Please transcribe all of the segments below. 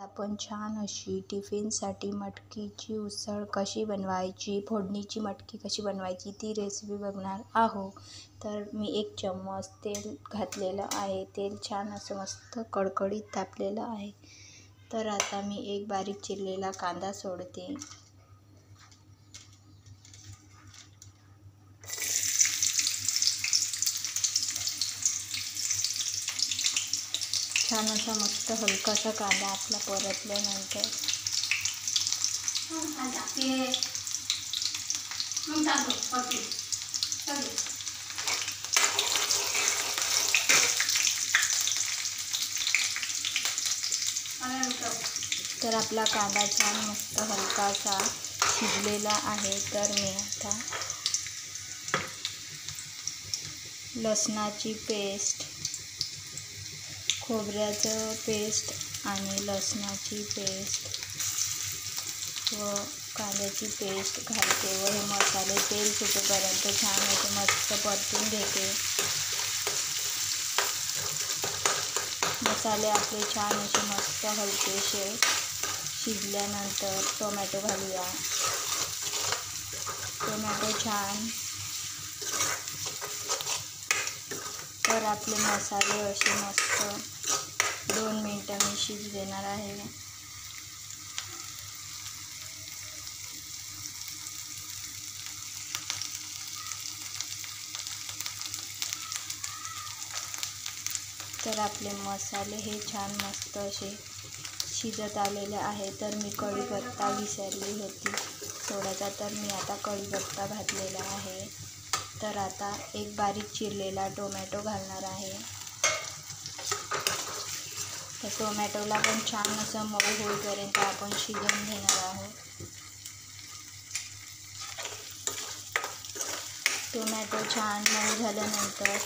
आपण छान अशी टिफिनसाठी मटकीची उसळ कशी बनवायची, फोडणीची मटकी कशी बनवायची ती रेसिपी बघणार आहोत. तर मी 1 चम्मच तेल घातलेलं आहे. तेल छान असं मस्त कडकडीत तापलेलं आहे. तर आता मी एक बारीक चिरलेला कांदा सोडते. छान असा मस्त हलकासा कांदा आपला परतल्यानंतर तर आपला कांदा छान मस्त हलकासा शिजलेला आहे. तर मी आता लसणाची पेस्ट, खोबऱ्याचं पेस्ट आणि लसणाची पेस्ट व कांद्याची पेस्ट घालते व हे मसाले तेल सुटेपर्यंत छान असे मस्त परतून घेते. मसाले आपले छान असे मस्त हलकेसे शिजल्यानंतर टोमॅटो घालूया. टोमॅटो छान तर आपले मसाले असे मस्त 2 मिनिटं मी शिजू देणार आहे. तर आपले मसाले हे छान मस्त असे शिजत आलेले आहे. तर मी कढीपत्ता विसरली होती थोडासा, तर मी आता कढीपत्ता घातलेला आहे. तर आता एक बारीक चिरलेला टोमॅटो घालणार आहे. तर टोमॅटोला पण छान असं मऊ होईपर्यंत आपण शिजवून घेणार आहोत. टोमॅटो छान मऊ झाल्यानंतर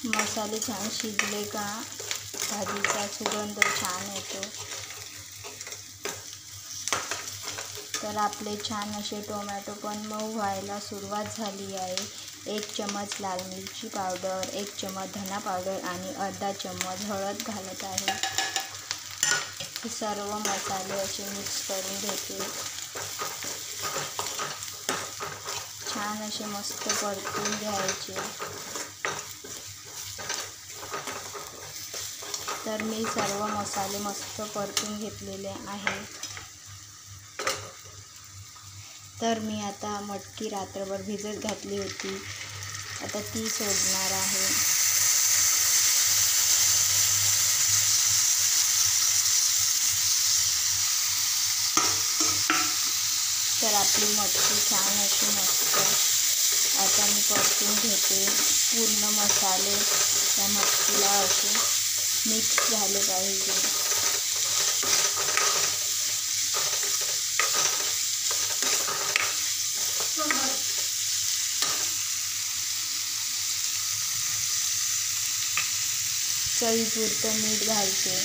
मसाले छान शिजले का भाजीचा सुगंध छान येतो. तर आपले छान असे टोमॅटो पण मऊ व्हायला सुरुवात झाली आहे. 1 चम्मच लाल मिरची पावडर, 1 चम्मच धना पावडर आणि अर्धा चम्मच हळद घालत आहे. हे सर्व मसाले असे मिक्स करून घेते. छान असे मस्त परतून घ्यायचे. तर मी सर्व मसाले मस्त परतून घेतलेले आहे. तर मी आता मटकी रात्रभर भिजत घातली होती, आता ती सोडणार आहे. तर आपली मटकी छान अशी मस्त आता मी परतून घेते. पूर्ण मसाले त्या मटकीला असे मिक्स झाले पाहिजे. चवीपुरतं मीठ घालते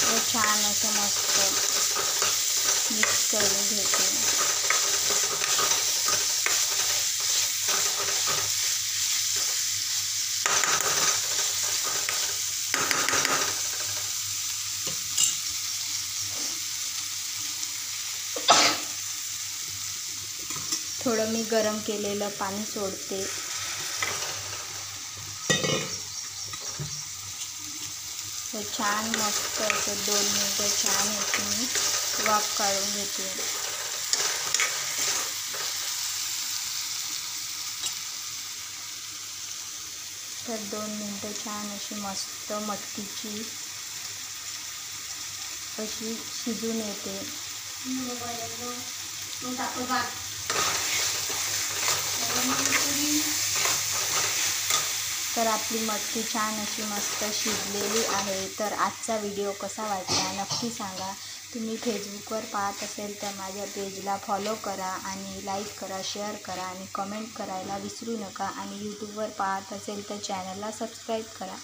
व छान असं मस्त मिक्स करून घेते. थोडं मी गरम केलेलं पाणी सोडते. व छान मस्त असं 2 मिनिटं छान याची मी वाफ काढून घेते. तर 2 मिनिटं छान अशी मस्त मटकीची अशी शिजून येते. तर आपली मटकी छान अशी मस्त शिजलेली आहे. तर आजचा व्हिडिओ कसा वाटला नक्की सांगा. तुम्ही फेसबुकवर पाहत असेल तर माझ्या पेजला फॉलो करा आणि लाईक करा, शेअर करा आणि कमेंट करायला विसरू नका. आणि यूट्यूबवर पाहत असेल तर चॅनलला सबस्क्राईब करा.